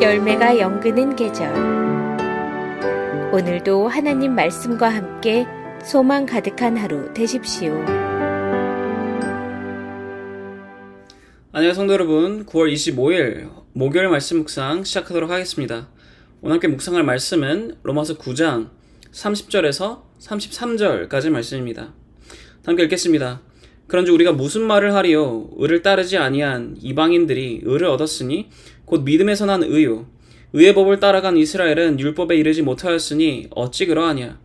열매가 연근은 계절. 오늘도 하나님 말씀과 함께 소망 가득한 하루 되십시오. 안녕하세요 성도 여러분, 9월 25일 목요일 말씀 묵상 시작하도록 하겠습니다. 오늘 함께 묵상할 말씀은 로마서 9장 30절에서 33절까지 말씀입니다. 함께 읽겠습니다. 그런즉 우리가 무슨 말을 하리요? 의를 따르지 아니한 이방인들이 의를 얻었으니 곧 믿음에서 난 의요. 의의 법을 따라간 이스라엘은 율법에 이르지 못하였으니 어찌 그러하냐?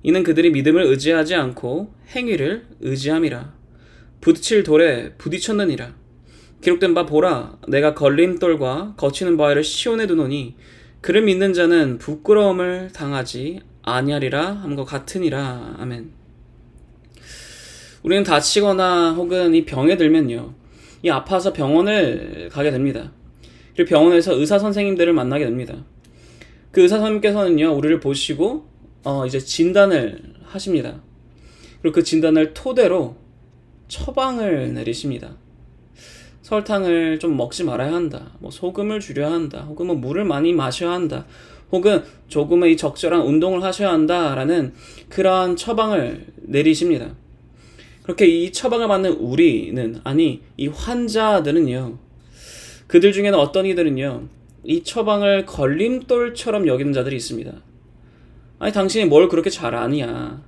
이는 그들이 믿음을 의지하지 않고 행위를 의지함이라. 부딪힐 돌에 부딪혔느니라. 기록된 바 보라, 내가 걸림돌과 거치는 바위를 시온에 두노니 그를 믿는 자는 부끄러움을 당하지 아니하리라 함과 같으니라. 아멘. 우리는 다치거나 혹은 이 병에 들면요, 이 아파서 병원을 가게 됩니다. 그리고 병원에서 의사 선생님들을 만나게 됩니다. 그 의사 선생님께서는요, 우리를 보시고 이제 진단을 하십니다. 그리고 그 진단을 토대로 처방을 내리십니다. 설탕을 좀 먹지 말아야 한다, 소금을 줄여야 한다, 혹은 물을 많이 마셔야 한다, 혹은 조금의 적절한 운동을 하셔야 한다라는 그러한 처방을 내리십니다. 그렇게 이 처방을 받는 우리는, 아니 이 환자들은요, 그들 중에는 어떤 이들은요, 이 처방을 걸림돌처럼 여기는 자들이 있습니다. 아니 당신이 뭘 그렇게 잘 아냐?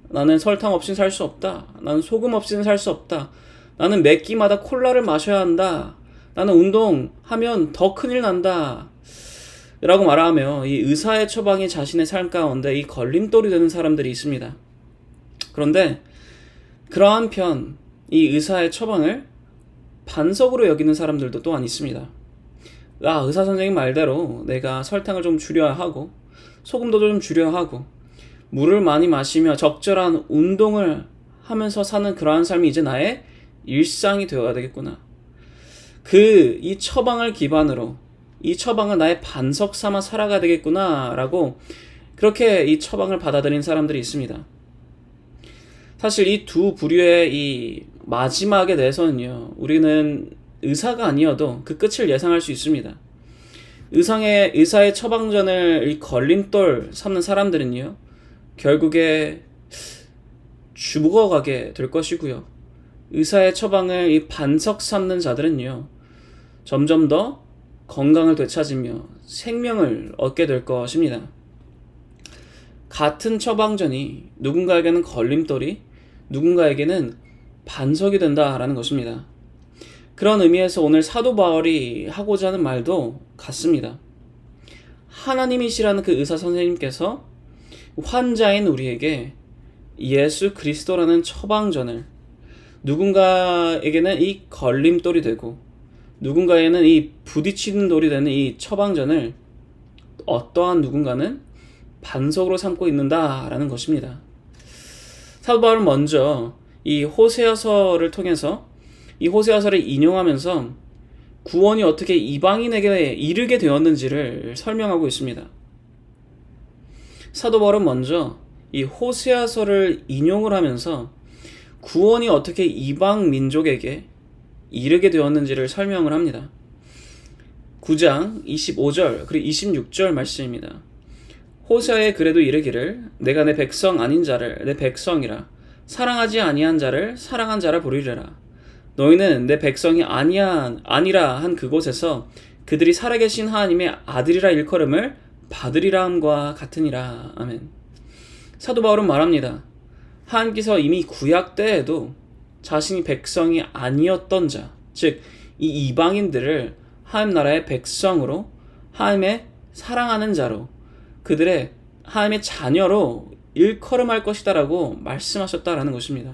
나는 설탕 없이는 살 수 없다. 나는 소금 없이는 살 수 없다. 나는 매 끼마다 콜라를 마셔야 한다. 나는 운동하면 더 큰일 난다. 라고 말하며 이 의사의 처방이 자신의 삶 가운데 이 걸림돌이 되는 사람들이 있습니다. 그런데 그러한 편, 이 의사의 처방을 반석으로 여기는 사람들도 또한 있습니다. 의사 선생님 말대로 내가 설탕을 좀 줄여야 하고 소금도 좀 줄여야 하고 물을 많이 마시며 적절한 운동을 하면서 사는 그러한 삶이 이제 나의 일상이 되어야 되겠구나. 이 처방을 기반으로 이 처방을 나의 반석 삼아 살아가야 되겠구나 라고 그렇게 이 처방을 받아들인 사람들이 있습니다. 사실 이 두 부류의 이 마지막에 대해서는요, 우리는 의사가 아니어도 그 끝을 예상할 수 있습니다. 의사의 처방전을 이 걸림돌 삼는 사람들은요, 결국에 죽어가게 될 것이고요. 의사의 처방을 이 반석 삼는 자들은요, 점점 더 건강을 되찾으며 생명을 얻게 될 것입니다. 같은 처방전이 누군가에게는 걸림돌이, 누군가에게는 반석이 된다라는 것입니다. 그런 의미에서 오늘 사도 바울이 하고자 하는 말도 같습니다. 하나님이시라는 그 의사 선생님께서 환자인 우리에게 예수 그리스도라는 처방전을, 누군가에게는 이 걸림돌이 되고 누군가에는 이 부딪히는 돌이 되는 이 처방전을 어떠한 누군가는 반석으로 삼고 있는다라는 것입니다. 사도 바울은 먼저 이 호세아서를 통해서 이 호세아서를 인용하면서 구원이 어떻게 이방인에게 이르게 되었는지를 설명하고 있습니다. 사도 바울은 먼저 이 호세아서를 인용을 하면서 구원이 어떻게 이방 민족에게 이르게 되었는지를 설명을 합니다. 9장 25절 그리고 26절 말씀입니다. 호세아에 그래도 이르기를 내가 내 백성 아닌 자를 내 백성이라 사랑하지 아니한 자를 사랑한 자라 부르리라. 너희는 내 백성이 아니라 한 그곳에서 그들이 살아계신 하나님의 아들이라 일컬음을 받으리라 함과 같으니라. 아멘. 사도 바울은 말합니다. 하나님께서 이미 구약 때에도 자신이 백성이 아니었던 자, 즉 이 이방인들을 하나님 나라의 백성으로, 하나님의 사랑하는 자로, 그들의 하나님의 자녀로 일컬음할 것이다 라고 말씀하셨다라는 것입니다.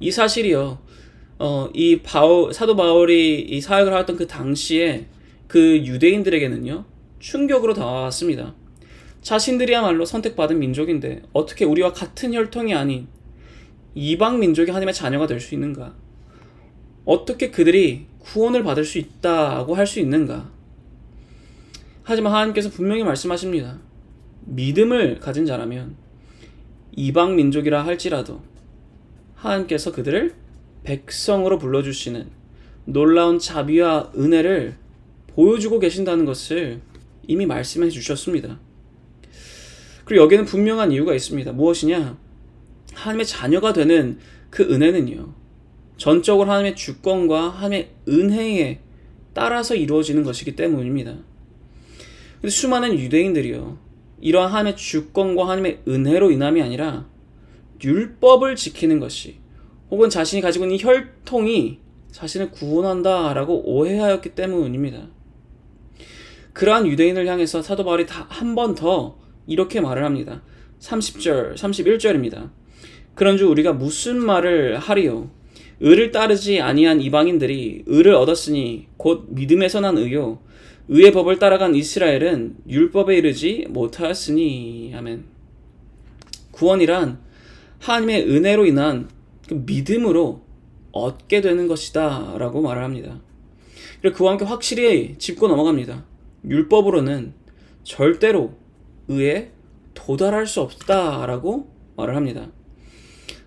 이 사실이요, 사도 바울이 이 사역을 하였던 그 당시에 그 유대인들에게는요, 충격으로 다가왔습니다. 자신들이야말로 선택받은 민족인데 어떻게 우리와 같은 혈통이 아닌 이방 민족이 하나님의 자녀가 될 수 있는가? 어떻게 그들이 구원을 받을 수 있다고 할 수 있는가? 하지만 하나님께서 분명히 말씀하십니다. 믿음을 가진 자라면 이방 민족이라 할지라도 하나님께서 그들을 백성으로 불러주시는 놀라운 자비와 은혜를 보여주고 계신다는 것을 이미 말씀해 주셨습니다. 그리고 여기에는 분명한 이유가 있습니다. 무엇이냐? 하나님의 자녀가 되는 그 은혜는요, 전적으로 하나님의 주권과 하나님의 은혜에 따라서 이루어지는 것이기 때문입니다. 근데 수많은 유대인들이요, 이러한 하나님의 주권과 하나님의 은혜로 인함이 아니라 율법을 지키는 것이, 혹은 자신이 가지고 있는 혈통이 자신을 구원한다라고 오해하였기 때문입니다. 그러한 유대인을 향해서 사도 바울이 한 번 더 이렇게 말을 합니다. 30절, 31절입니다. 그런즉 우리가 무슨 말을 하리요? 의를 따르지 아니한 이방인들이 의를 얻었으니 곧 믿음에서 난 의요. 의의 법을 따라간 이스라엘은 율법에 이르지 못하였으니. 아멘. 구원이란 하나님의 은혜로 인한 그 믿음으로 얻게 되는 것이다 라고 말을 합니다. 그리고 그와 함께 확실히 짚고 넘어갑니다. 율법으로는 절대로 의에 도달할 수 없다라고 말을 합니다.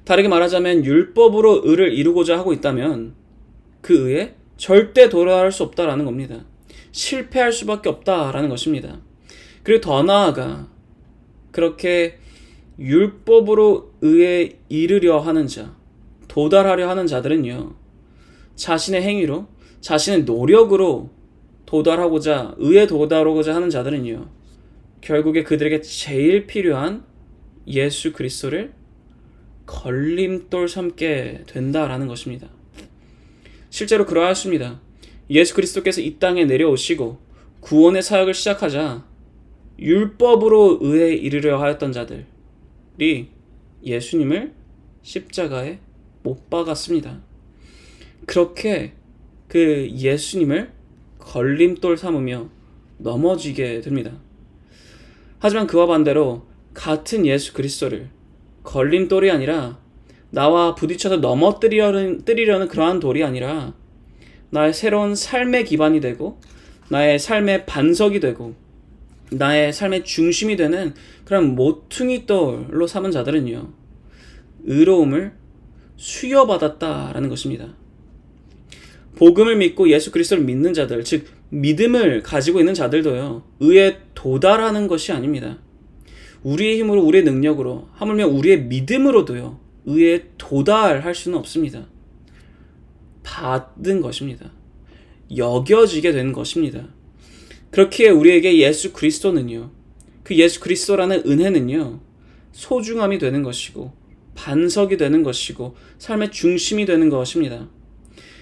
다르게 말하자면 율법으로 의를 이루고자 하고 있다면 그 의에 절대 도달할 수 없다라는 겁니다. 실패할 수밖에 없다라는 것입니다. 그리고 더 나아가 그렇게 율법으로 의에 이르려 하는 자, 도달하려 하는 자들은요, 자신의 행위로, 자신의 노력으로 도달하고자, 의에 도달하고자 하는 자들은요, 결국에 그들에게 제일 필요한 예수 그리스도를 걸림돌 삼게 된다라는 것입니다. 실제로 그러하였습니다. 예수 그리스도께서 이 땅에 내려오시고 구원의 사역을 시작하자 율법으로 의에 이르려 하였던 자들이 예수님을 십자가에 못 박았습니다. 그렇게 그 예수님을 걸림돌 삼으며 넘어지게 됩니다. 하지만 그와 반대로 같은 예수 그리스도를 걸림돌이 아니라 나와 부딪혀서 넘어뜨리려는 그러한 돌이 아니라 나의 새로운 삶의 기반이 되고 나의 삶의 반석이 되고 나의 삶의 중심이 되는 그런 모퉁이 돌로 삼은 자들은요, 의로움을 수여받았다라는 것입니다. 복음을 믿고 예수 그리스도를 믿는 자들, 즉 믿음을 가지고 있는 자들도요, 의에 도달하는 것이 아닙니다. 우리의 힘으로, 우리의 능력으로, 하물며 우리의 믿음으로도요, 의에 도달할 수는 없습니다. 받은 것입니다. 여겨지게 된 것입니다. 그렇기에 우리에게 예수 그리스도는요, 그 예수 그리스도라는 은혜는요, 소중함이 되는 것이고 반석이 되는 것이고 삶의 중심이 되는 것입니다.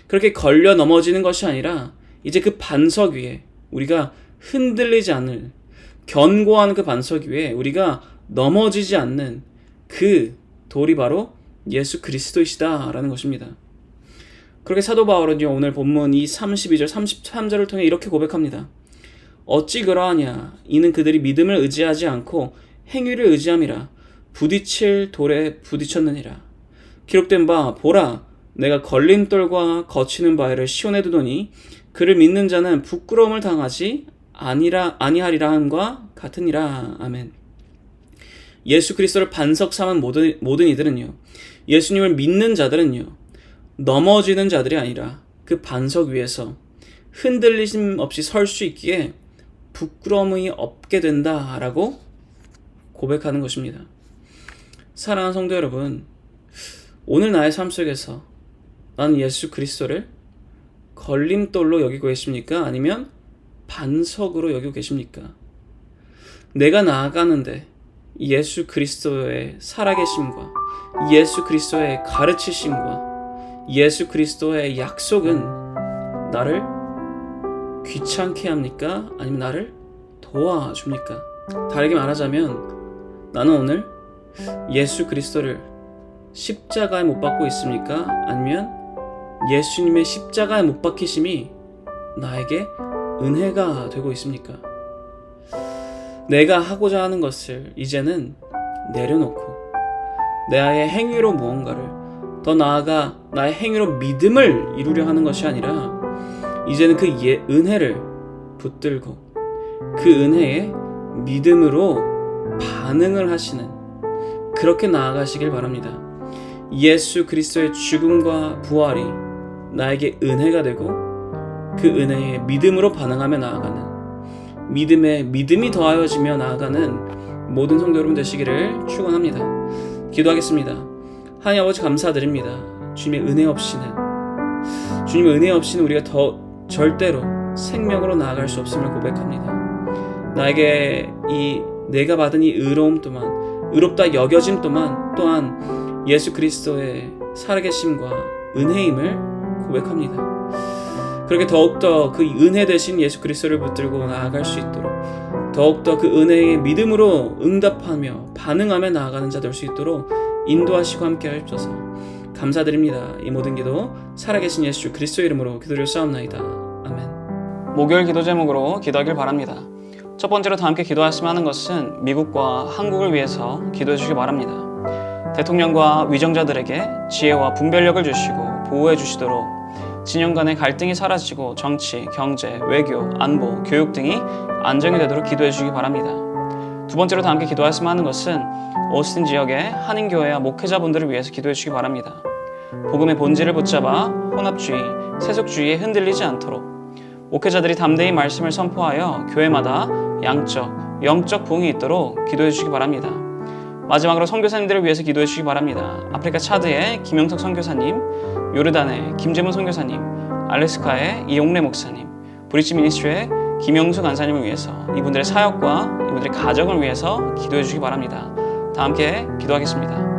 그렇게 걸려 넘어지는 것이 아니라 이제 그 반석 위에 우리가 흔들리지 않을, 견고한 그 반석 위에 우리가 넘어지지 않는 그 돌이 바로 예수 그리스도이시다라는 것입니다. 그렇게 사도 바울은요, 오늘 본문 이 32절, 33절을 통해 이렇게 고백합니다. 어찌 그러하냐? 이는 그들이 믿음을 의지하지 않고 행위를 의지함이라 부딪힐 돌에 부딪혔느니라. 기록된 바 보라, 내가 걸림돌과 거치는 바위를 시온에 두노니 그를 믿는 자는 부끄러움을 당하지 아니하리라 함과 같으니라. 아멘. 예수 그리스도를 반석 삼은 모든 이들은요, 예수님을 믿는 자들은요, 넘어지는 자들이 아니라 그 반석 위에서 흔들리심 없이 설 수 있기에 부끄러움이 없게 된다라고 고백하는 것입니다. 사랑하는 성도 여러분, 오늘 나의 삶 속에서 나는 예수 그리스도를 걸림돌로 여기고 계십니까? 아니면 반석으로 여기고 계십니까? 내가 나아가는데 예수 그리스도의 살아계심과 예수 그리스도의 가르치심과 예수 그리스도의 약속은 나를 귀찮게 합니까? 아니면 나를 도와줍니까? 다르게 말하자면 나는 오늘 예수 그리스도를 십자가에 못 박고 있습니까? 아니면 예수님의 십자가에 못 박히심이 나에게 은혜가 되고 있습니까? 내가 하고자 하는 것을 이제는 내려놓고 나의 행위로 무언가를, 더 나아가 나의 행위로 믿음을 이루려 하는 것이 아니라 이제는 그 은혜를 붙들고 그 은혜에 믿음으로 반응을 하시는, 그렇게 나아가시길 바랍니다. 예수 그리스도의 죽음과 부활이 나에게 은혜가 되고 그 은혜에 믿음으로 반응하며 나아가는, 믿음에 믿음이 더하여지며 나아가는 모든 성도 여러분 되시기를 축원합니다. 기도하겠습니다. 하나님 아버지 감사드립니다. 주님의 은혜 없이는 우리가 더 절대로 생명으로 나아갈 수 없음을 고백합니다. 나에게 내가 받은 이 의로움 또한, 의롭다 여겨짐 또한 예수 그리스도의 살아계심과 은혜임을 고백합니다. 그렇게 더욱더 그 은혜 되신 예수 그리스도를 붙들고 나아갈 수 있도록, 더욱더 그 은혜에 믿음으로 응답하며 반응하며 나아가는 자 될 수 있도록 인도하시고 함께 하옵소서. 감사드립니다. 이 모든 기도 살아계신 예수 그리스도의 이름으로 기도드렸사옵나이다. 아멘. 목요일 기도 제목으로 기도하길 바랍니다. 첫 번째로 다 함께 기도하시면 하는 것은 미국과 한국을 위해서 기도해 주시기 바랍니다. 대통령과 위정자들에게 지혜와 분별력을 주시고 보호해 주시도록 진영 간의 갈등이 사라지고 정치, 경제, 외교, 안보, 교육 등이 안정이 되도록 기도해 주시기 바랍니다. 두 번째로 다 함께 기도하시면 하는 것은 오스틴 지역의 한인교회와 목회자분들을 위해서 기도해 주시기 바랍니다. 복음의 본질을 붙잡아 혼합주의, 세속주의에 흔들리지 않도록 목회자들이 담대히 말씀을 선포하여 교회마다 양적, 영적 부흥이 있도록 기도해 주시기 바랍니다. 마지막으로 선교사님들을 위해서 기도해 주시기 바랍니다. 아프리카 차드의 김영석 선교사님, 요르단의 김재문 선교사님, 알래스카의 이용래 목사님, 브리지 미니스트리의 김영수 간사님을 위해서 이분들의 사역과 이분들의 가정을 위해서 기도해 주시기 바랍니다. 다 함께 기도하겠습니다.